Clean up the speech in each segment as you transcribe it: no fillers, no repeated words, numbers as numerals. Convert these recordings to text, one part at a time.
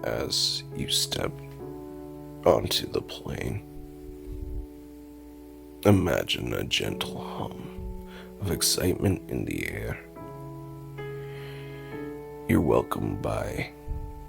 as you step onto the plane. Imagine a gentle hum of excitement in the air. You're welcomed by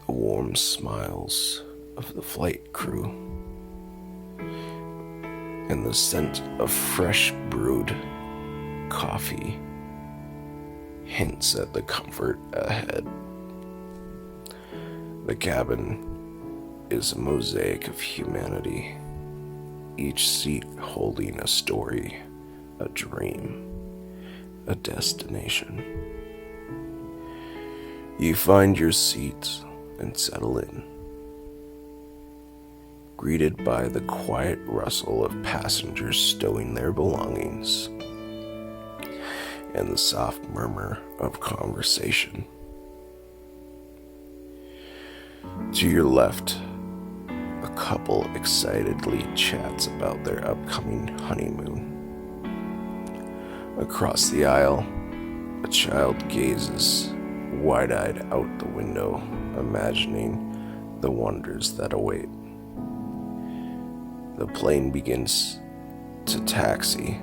the warm smiles of the flight crew and the scent of fresh brewed coffee hints at the comfort ahead. The cabin is a mosaic of humanity, each seat holding a story, a dream, a destination. You find your seat and settle in, greeted by the quiet rustle of passengers stowing their belongings and the soft murmur of conversation. To your left, a couple excitedly chats about their upcoming honeymoon. Across the aisle, a child gazes wide-eyed out the window, imagining the wonders that await. The plane begins to taxi,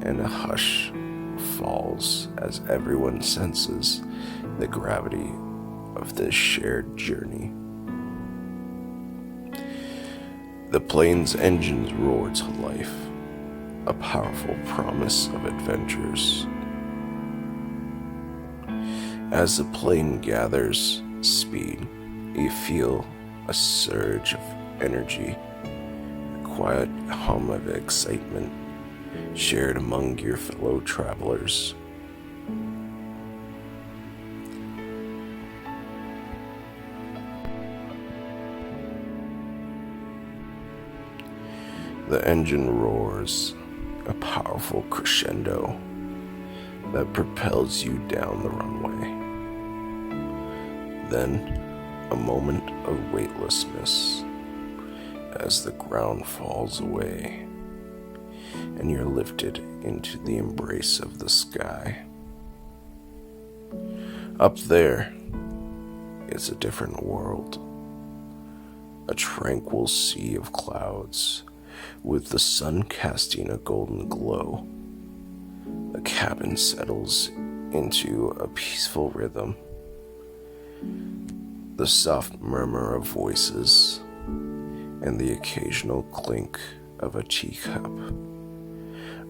and a hush falls as everyone senses the gravity of this shared journey. The plane's engines roar to life, a powerful promise of adventures. As the plane gathers speed, you feel a surge of energy, a quiet hum of excitement shared among your fellow travelers. The engine roars, a powerful crescendo that propels you down the runway. Then, a moment of weightlessness as the ground falls away and you're lifted into the embrace of the sky. Up there is a different world, a tranquil sea of clouds with the sun casting a golden glow. The cabin settles into a peaceful rhythm. The soft murmur of voices and the occasional clink of a teacup.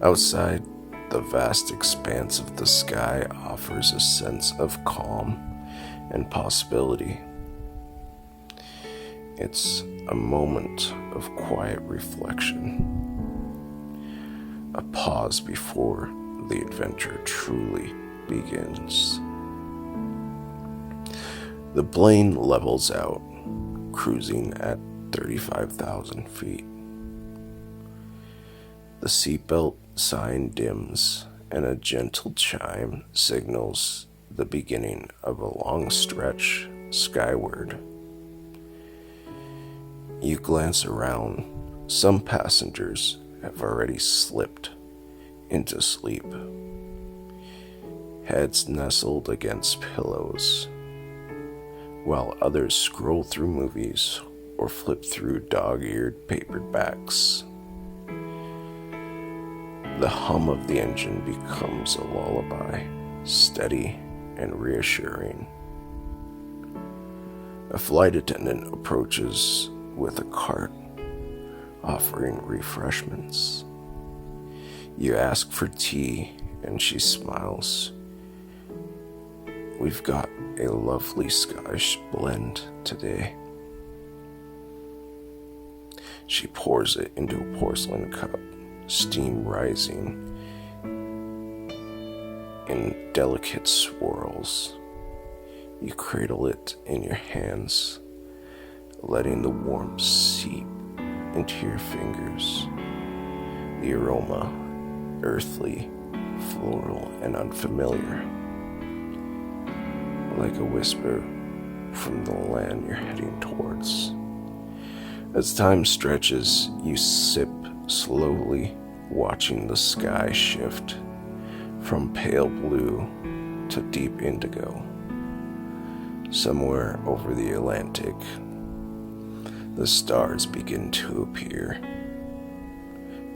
Outside, the vast expanse of the sky offers a sense of calm and possibility. It's a moment of quiet reflection, a pause before the adventure truly begins. The plane levels out, cruising at 35,000 feet. The seatbelt sign dims, and a gentle chime signals the beginning of a long stretch skyward. You glance around. Some passengers have already slipped into sleep, heads nestled against pillows, while others scroll through movies or flip through dog-eared paperbacks. The hum of the engine becomes a lullaby, steady and reassuring. A flight attendant approaches with a cart, offering refreshments. You ask for tea, and she smiles. We've got a lovely Scottish blend today. She pours it into a porcelain cup, steam rising in delicate swirls. You cradle it in your hands, letting the warmth seep into your fingers. The aroma, earthly, floral, and unfamiliar, like a whisper from the land you're heading towards. As time stretches, you sip slowly, watching the sky shift from pale blue to deep indigo. Somewhere over the Atlantic, the stars begin to appear.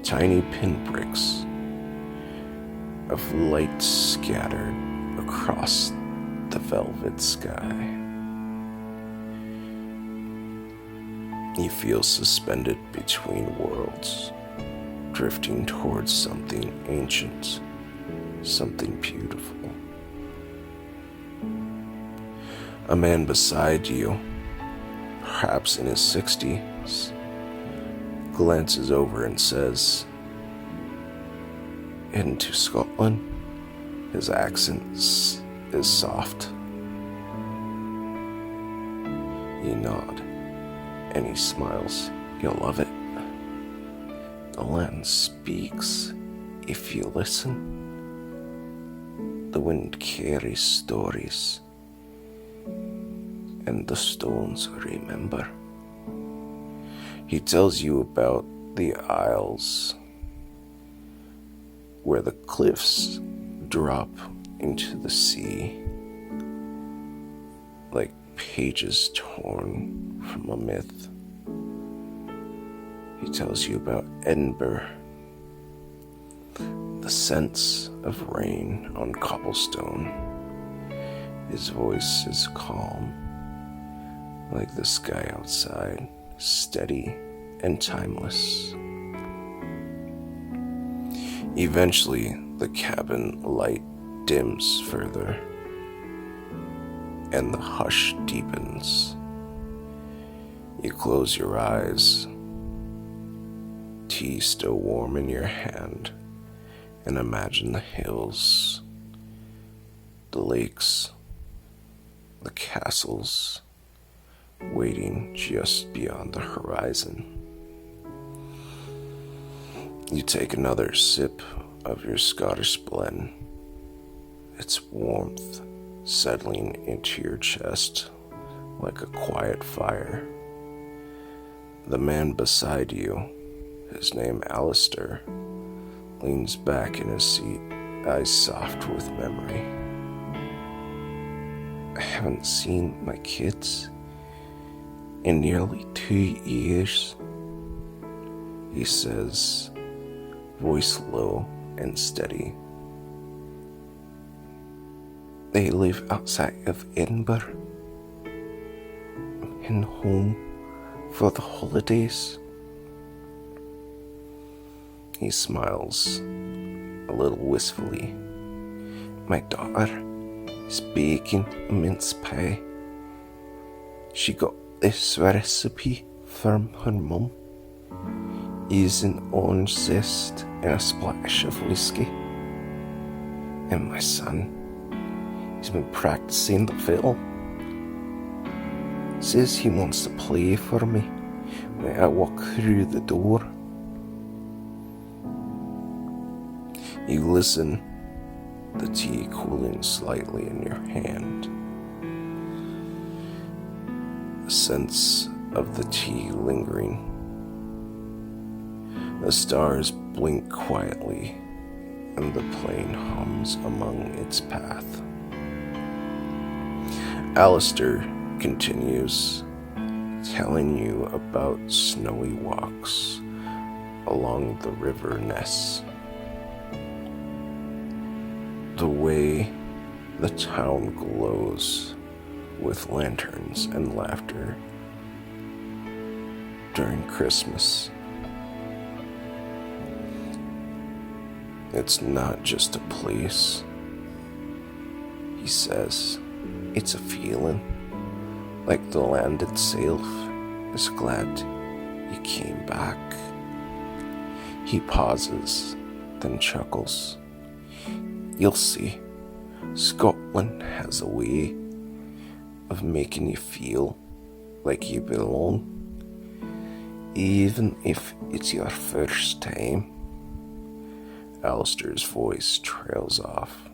Tiny pinpricks of light scattered across the velvet sky. You feel suspended between worlds, drifting towards something ancient, something beautiful. A man beside you, perhaps in his 60s, glances over and says, "Heading to Scotland?" His accent is soft. You nod, and he smiles. "You'll love it. The land speaks if you listen. The wind carries stories, and the stones remember." He tells you about the Isles, where the cliffs drop into the sea like pages torn from a myth. He tells you about Edinburgh, the scents of rain on cobblestone. His voice is calm, like the sky outside, steady and timeless. Eventually, the cabin light dims further, and the hush deepens. You close your eyes, tea still warm in your hand, and imagine the hills, the lakes, the castles, waiting just beyond the horizon. You take another sip of your Scottish blend, its warmth settling into your chest like a quiet fire. The man beside you, his name Alistair, leans back in his seat, eyes soft with memory. "I haven't seen my kids in nearly 2 years, he says, voice low and steady. "They live outside of Edinburgh. I'm heading home for the holidays." He smiles a little wistfully. "My daughter is baking a mince pie. She got this recipe from her mum, using orange zest and a splash of whiskey. And my son, he's been practicing the fiddle. Says he wants to play for me when I walk through the door." You listen, the tea cooling slightly in your hand. The sense of the tea lingering. The stars blink quietly, and the plane hums among its path. Alistair continues, telling you about snowy walks along the River Ness. The way the town glows with lanterns and laughter during Christmas. "It's not just a place," he says. "It's a feeling, like the land itself is glad you came back." He pauses, then chuckles. "You'll see, Scotland has a way of making you feel like you belong, even if it's your first time." Alistair's voice trails off,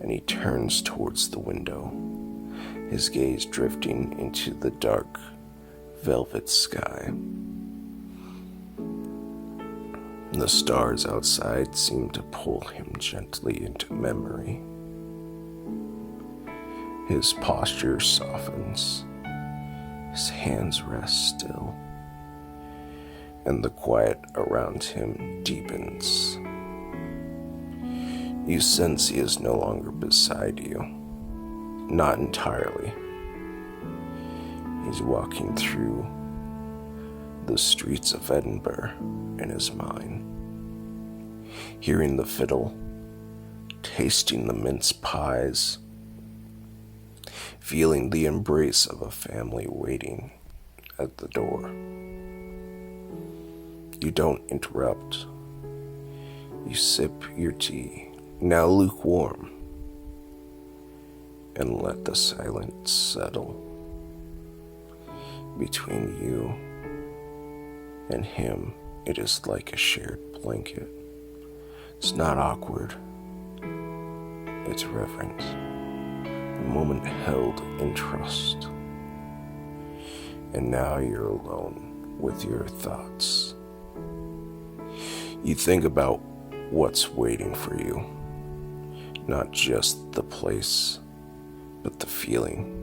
and he turns towards the window, his gaze drifting into the dark, velvet sky. The stars outside seem to pull him gently into memory. His posture softens, his hands rest still, and the quiet around him deepens. You sense he is no longer beside you. Not entirely. He's walking through the streets of Edinburgh in his mind, hearing the fiddle, tasting the mince pies, feeling the embrace of a family waiting at the door. You don't interrupt. You sip your tea, now lukewarm, and let the silence settle. Between you and him, it is like a shared blanket. It's not awkward. It's reverence. A moment held in trust. And now you're alone with your thoughts. You think about what's waiting for you. Not just the place, but the feeling.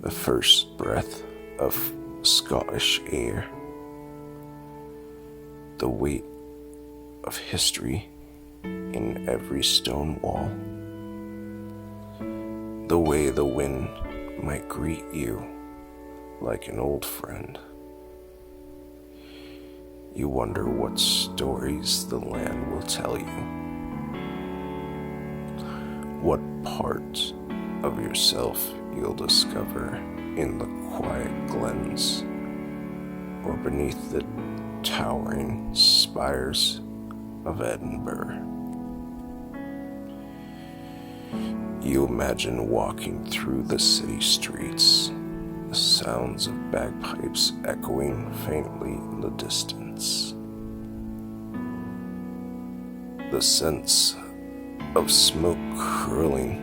The first breath of Scottish air. The weight of history in every stone wall. The way the wind might greet you like an old friend. You wonder what stories the land will tell you. What part of yourself you'll discover in the quiet glens or beneath the towering spires of Edinburgh. You imagine walking through the city streets, the sounds of bagpipes echoing faintly in the distance. The sense of smoke curling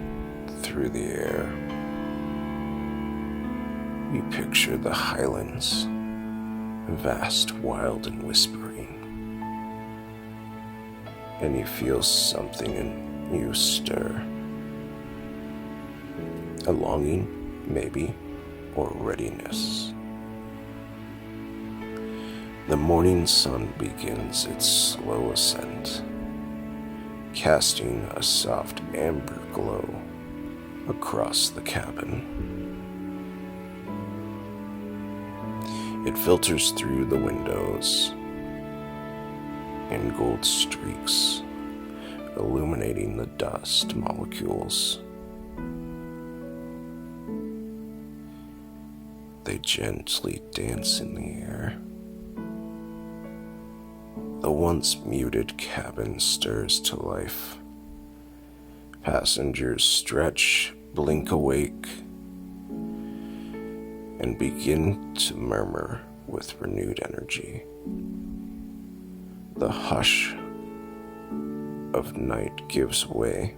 through the air. You picture the highlands, vast, wild, and whispering. And you feel something in you stir. A longing, maybe, or readiness. The morning sun begins its slow ascent, casting a soft amber glow across the cabin. It filters through the windows in gold streaks, illuminating the dust molecules. They gently dance in the air. The once muted cabin stirs to life. Passengers stretch, blink awake, and begin to murmur with renewed energy. The hush of night gives way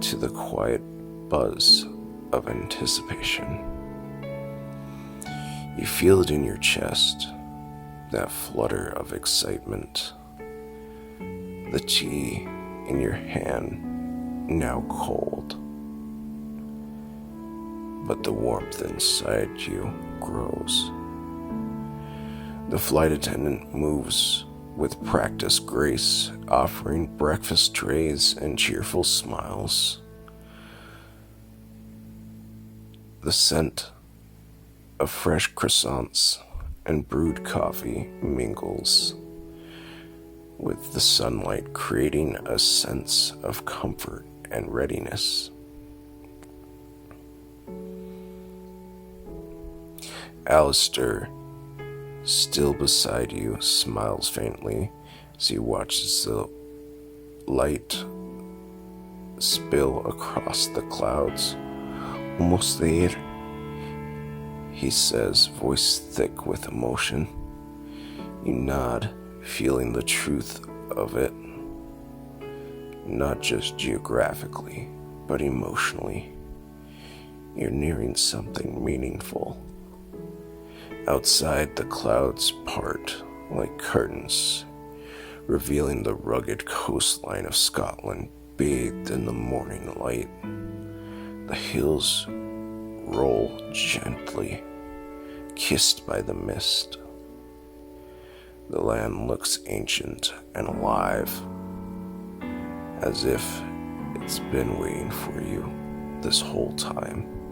to the quiet buzz of anticipation. You feel it in your chest, that flutter of excitement. The tea in your hand, now cold, but the warmth inside you grows. The flight attendant moves with practiced grace, offering breakfast trays and cheerful smiles. The scent of fresh croissants and brewed coffee mingles with the sunlight, creating a sense of comfort and readiness. Alistair, still beside you, smiles faintly as he watches the light spill across the clouds. Almost there, he says, voice thick with emotion. You nod, feeling the truth of it, not just geographically, but emotionally. You're nearing something meaningful. Outside, the clouds part like curtains, revealing the rugged coastline of Scotland bathed in the morning light. The hills roll gently, kissed by the mist. The land looks ancient and alive, as if it's been waiting for you this whole time.